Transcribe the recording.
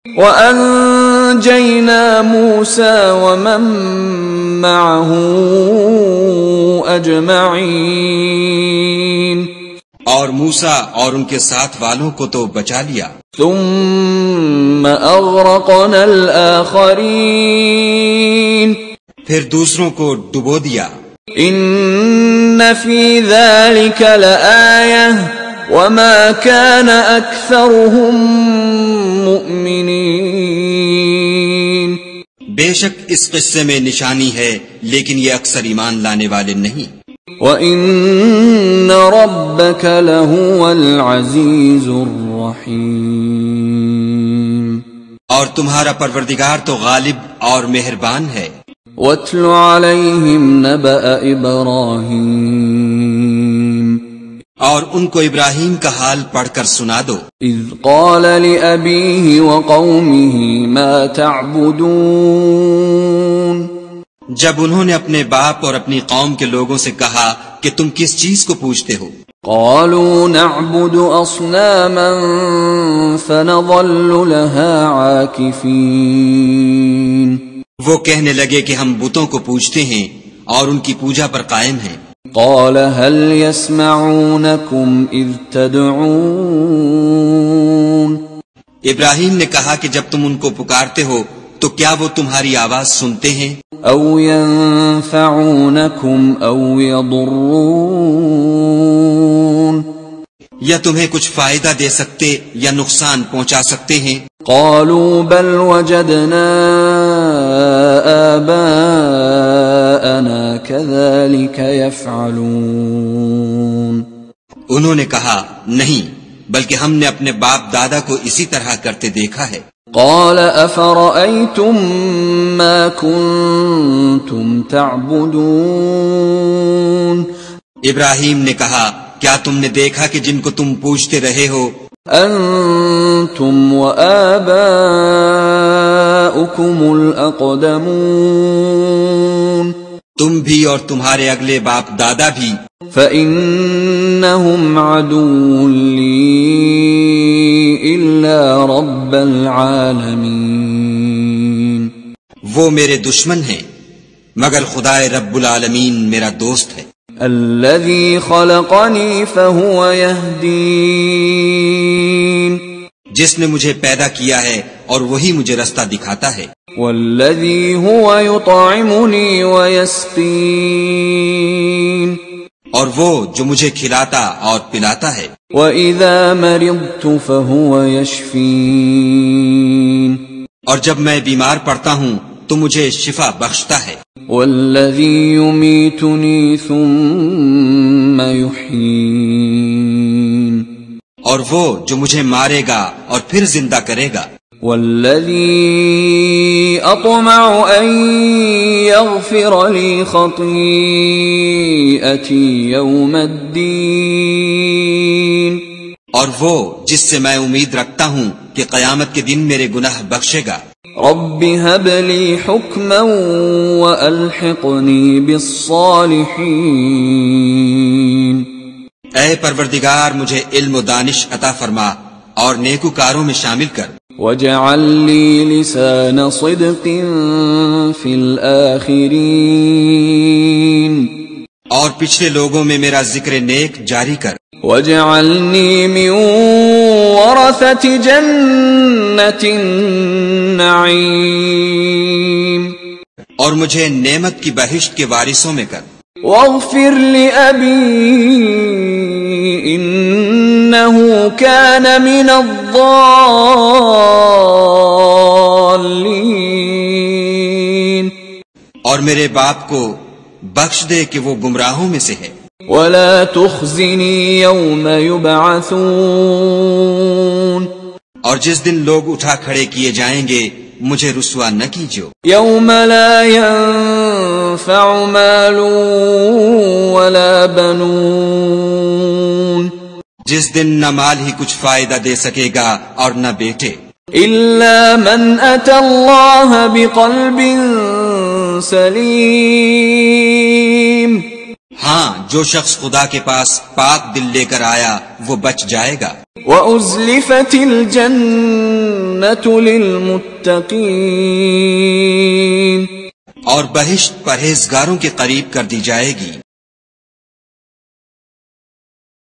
وَأَنجَيْنَا مُوسَى وَمَن مَّعَهُ أَجْمَعِينَ، اور موسیٰ اور ان کے ساتھ والوں کو تو بچا لیا. ثُمَّ أَغْرَقْنَا الْآخَرِينَ، پھر دوسروں کو ڈبو دیا. إِنَّ فِي ذَلِكَ لَآيَةً وَمَا كَانَ أَكْثَرُهُم مُؤْمِنِينَ، بے شک اس قصے میں نشانی ہے لیکن یہ اکثر ایمان لانے والے نہیں. وَإِنَّ رَبَّكَ لَهُوَ الْعَزِيزُ الرَّحِيمُ، اور تمہارا پروردگار تو غالب اور مہربان ہے. وَاتْلُ عَلَيْهِمْ نَبَأَ إِبْرَاهِيمَ، اور ان کو ابراہیم کا حال پڑھ کر سنا دو. إِذْ قَالَ لِأَبِيهِ وَقَوْمِهِ مَا تَعْبُدُونَ، جب انہوں نے اپنے باپ اور اپنی قوم کے لوگوں سے کہا کہ تم کس چیز کو پوجتے ہو؟ قالوا نعبد أصناما فنظل لها عاكفين، وہ کہنے لگے کہ ہم بتوں کو پوجتے ہیں اور ان کی پوجا پر قائم ہیں. قال هل يسمعونكم إذ تدعون، ابراہیم نے کہا کہ جب تم ان کو پکارتے ہو تو کیا وہ تمہاری آواز سنتے ہیں؟ أو ينفعونكم أو يضرون، یا تمہیں کچھ فائدہ دے سکتے یا نقصان پہنچا سکتے ہیں؟ قالوا بل وجدنا آباءنا كذلك يفعلون، انہوں نے کہا نہیں، بلکہ ہم نے اپنے باپ دادا کو اسی طرح کرتے دیکھا ہے. قال أفرأيتم ما كنتم تعبدون، ابراہیم نے کہا کیا تم نے دیکھا کہ جن کو تم پوجتے رہے ہو؟ أنتم وآباؤكم الأقدمون، تم بھی اور تمہارے اگلے باپ دادا بھی. فإنهم عدو لي إلا رب العالمين، وہ میرے دشمن ہیں مگر خدائے رب العالمین میرا دوست ہے. الذي خلقني فهو يهدين، جس نے مجھے پیدا کیا ہے اور وہی مجھے رستہ دکھاتا ہے. والذي هو يطعمني ويسقين، اور وہ جو مجھے کھلاتا اور پلاتا ہے. وَإِذَا مَرِضْتُ فَهُوَ يَشْفِينِ، اور جب میں بیمار پڑتا ہوں تو مجھے شفا بخشتا ہے. وَالَّذِي يُمِيتُنِي ثُمَّ يُحْيِينِ، اور وہ جو مجھے مارے گا اور پھر زندہ کرے گا. وَالَّذِي أَطْمَعُ أَن يَغْفِرَ لِي خَطِيئَتِي يَوْمَ الدِّينِ، اور وہ جس سے میں امید رکھتا ہوں کہ قیامت کے دن میرے گناہ بخشے گا. رب هب لي حكما وألحقني بالصالحين، اے پروردگار مجھے علم و دانش عطا فرما اور نیکوکاروں میں شامل کر. واجعل لي لسان صدق في الآخرين، اور پچھلے لوگوں میں میرا ذکر نیک جاری کر. واجعلني من ورثة جنة النعيم، اور مجھے نعمت کی بہشت کے وارثوں میں کر. واغفر لأبي إنه كان من الضالين، اور میرے باپ کو بخش دے کہ وہ گمراہوں میں سے ہے. ولا تخزني يوم يبعثون، اور جس دن لوگ اٹھا کھڑے کیے جائیں گے مجھے رسوا نہ کیجو. يوم لا ينفع مال ولا بنون، جس دن نہ مال ہی کچھ فائدہ دے سکے گا اور نہ بیٹے، إلا من أتى الله بقلب سليم، ہاں جو شخص خدا کے پاس پاک دل لے کر آیا وہ بچ جائے گا. وأزلفت الجنة للمتقين اور بہشت پرہیزگاروں کے قریب کر دی جائے گی.